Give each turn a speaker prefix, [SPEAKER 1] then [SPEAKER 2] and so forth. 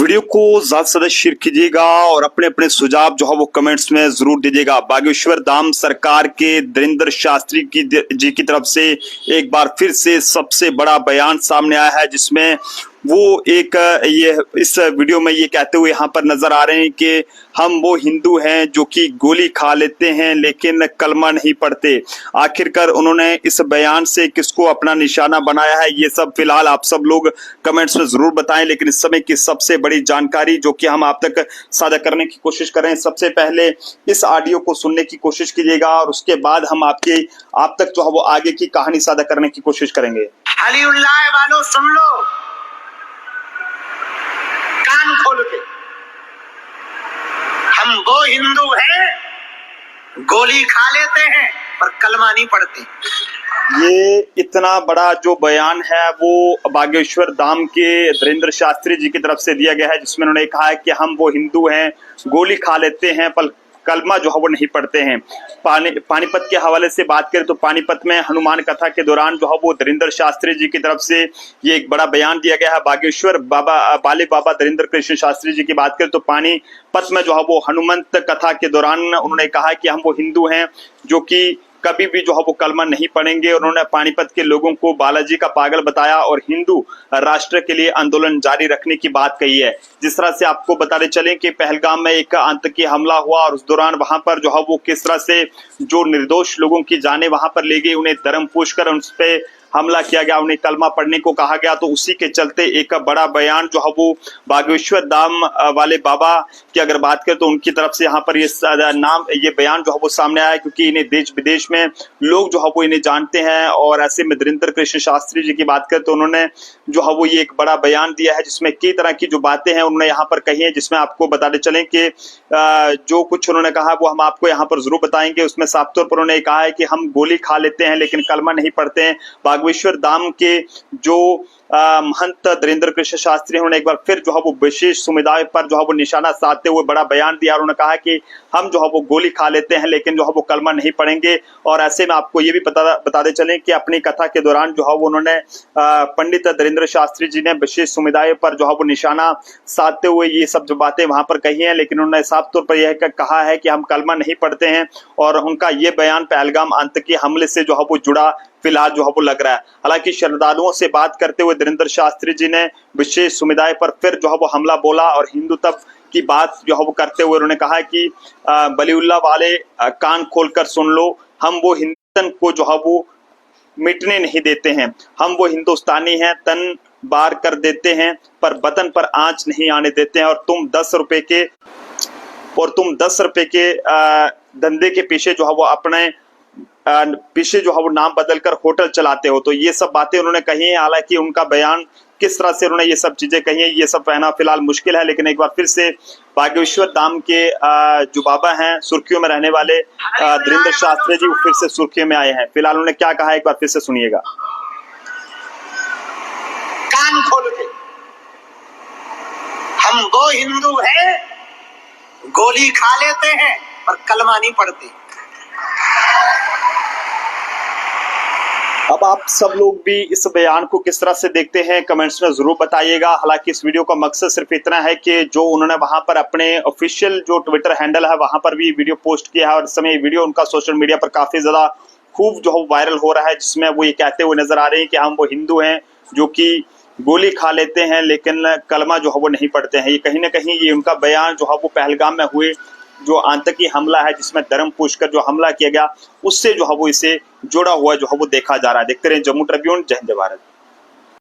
[SPEAKER 1] Video को ज्यादा से ज्यादा शेयर कीजिएगा और अपने अपने सुझाव जो है वो कमेंट्स में जरूर दीजिएगा। बागेश्वर धाम सरकार के धीरेन्द्र शास्त्री जी की तरफ से एक बार फिर से सबसे बड़ा बयान सामने आया है, जिसमें वो एक ये इस वीडियो में ये कहते हुए यहाँ पर नजर आ रहे हैं कि हम वो हिंदू हैं जो कि गोली खा लेते हैं लेकिन कलमा नहीं पढ़ते। आखिरकार उन्होंने इस बयान से किसको अपना निशाना बनाया है, ये सब फिलहाल आप सब लोग कमेंट्स में जरूर बताएं। लेकिन इस समय की सबसे बड़ी जानकारी जो कि हम आप तक साझा करने की कोशिश कर रहे हैं, सबसे पहले इस ऑडियो को सुनने की कोशिश कीजिएगा और उसके बाद हम आप तक जो है वो आगे की कहानी साझा करने की कोशिश करेंगे।
[SPEAKER 2] अलीउल्लाह वालों सुन लो, कान खोल के, हम वो हिंदू हैं गोली खा लेते हैं पर कलमा नहीं पढ़ते।
[SPEAKER 1] ये इतना बड़ा जो बयान है वो बागेश्वर धाम के धीरेन्द्र शास्त्री जी की तरफ से दिया गया है, जिसमें उन्होंने कहा है कि हम वो हिंदू हैं गोली खा लेते हैं पर कलमा जो है वो नहीं पढ़ते हैं। पानीपत के हवाले से बात करें तो पानीपत में हनुमान कथा के दौरान जो है वो धीरेन्द्र शास्त्री जी की तरफ से ये एक बड़ा बयान दिया गया है। बागेश्वर बाले बाबा धीरेन्द्र कृष्ण शास्त्री जी की बात करें तो पानीपत में जो है वो हनुमंत कथा के दौरान उन्होंने कहा कि हम वो हिंदू हैं जो कि कभी भी जो है वो कलमा नहीं पढ़ेंगे। उन्होंने पानीपत के लोगों को बालाजी का पागल बताया और हिंदू राष्ट्र के लिए आंदोलन जारी रखने की बात कही है। जिस तरह से आपको बताते चलें कि पहलगाम में एक आतंकी हमला हुआ और उस दौरान वहां पर जो है वो किस तरह से जो निर्दोष लोगों की जानें वहां पर ले गई, उन्हें धर्म पूछ कर उन पे हमला किया गया, उन्हें कलमा पढ़ने को कहा गया। तो उसी के चलते एक बड़ा बयान जो है वो बागेश्वर धाम वाले बाबा की अगर बात करें तो उनकी तरफ से यहाँ पर ये बयान जो है वो सामने आया, क्योंकि इन्हें देश विदेश में लोग जो है वो इन्हें जानते हैं। और ऐसे में धीरेन्द्र कृष्ण शास्त्री जी की बात करें तो उन्होंने जो है वो ये एक बड़ा बयान दिया है, जिसमें कई तरह की जो बातें हैं उन्होंने यहाँ पर कही है, जिसमें आपको बताते चलें कि जो कुछ उन्होंने कहा वो हम आपको यहाँ पर जरूर बताएंगे। उसमें साफ तौर पर उन्होंने कहा है कि हम गोली खा लेते हैं लेकिन कलमा नहीं पढ़ते हैं। बागेश्वर धाम के जो महंत धीरेन्द्र कृष्ण शास्त्री उन्होंने एक बार फिर जो है वो विशेष समुदाय पर जो है वो निशाना साधते हुए बड़ा बयान दिया और उन्होंने कहा कि हम जो है वो गोली खा लेते हैं लेकिन जो है वो कलमा नहीं पढ़ेंगे। और ऐसे में आपको ये भी बताते चलें कि अपनी कथा के दौरान जो है वो उन्होंने पंडित धीरेन्द्र शास्त्री जी ने विशेष समुदाय पर जो है वो निशाना साधते हुए ये सब जो बातें वहां पर कही हैं, लेकिन उन्होंने साफ तौर पर यह कहा है कि हम कलमा नहीं पढ़ते हैं। और उनका ये बयान पहलगाम आतंकी हमले से जो है वो जुड़ा फिलहाल जो है वो लग रहा है। हालांकि श्रद्धालुओं से बात करते हुए धीरेन्द्र शास्त्री जी ने विशेष समुदाय पर फिर जो है वो हमला बोला और हिंदुत्व की बात जो है वो करते हुए उन्होंने कहा कि बलीउल्लाह वाले कान खोलकर सुन लो, हम वो हिंदुस्तान को जो है वो मिटने नहीं देते हैं। हम वो हिंदुस्तानी हैं, तन बार कर देते हैं पर वतन पर आंच नहीं आने देते हैं। और तुम 10 रुपए के धंधे के पीछे जो है वो अपने पीछे जो है वो नाम बदलकर होटल चलाते हो। तो ये सब बातें उन्होंने कही हैं। हालांकि उनका बयान किस तरह से उन्होंने ये सब चीजें कही हैं ये सब कहना फिलहाल मुश्किल है, लेकिन एक बार फिर से बागेश्वर धाम के जो बाबा हैं सुर्खियों में रहने वाले धीरेन्द्र शास्त्री जी फिर से सुर्खियों में आए हैं। फिलहाल उन्होंने क्या कहा एक बार फिर से सुनिएगा।
[SPEAKER 2] कान खोल के, हम वो हिंदू हैं गोली खा लेते हैं पर कलमा नहीं पढ़ते।
[SPEAKER 1] अब आप सब लोग भी इस बयान को किस तरह से देखते हैं कमेंट्स में जरूर बताइएगा। हालांकि इस वीडियो का मकसद सिर्फ इतना है कि जो उन्होंने वहां पर अपने ऑफिशियल जो ट्विटर हैंडल है वहां पर भी वीडियो पोस्ट किया है और इस समय वीडियो उनका सोशल मीडिया पर काफी ज्यादा खूब जो है वायरल हो रहा है, जिसमें वो ये कहते हुए नजर आ रहे हैं कि हम वो हिंदू हैं जो कि गोली खा लेते हैं लेकिन कलमा जो है वो नहीं पढ़ते हैं। ये कहीं ना कहीं ये उनका बयान जो है वो पहलगाम में हुए जो आतंकी हमला है जिसमें धर्म पूछकर जो हमला किया गया उससे जो है वो इसे जुड़ा हुआ जो है वो देखा जा रहा है। देखते रहे जम्मू ट्रिब्यून। जय हिंद भारत।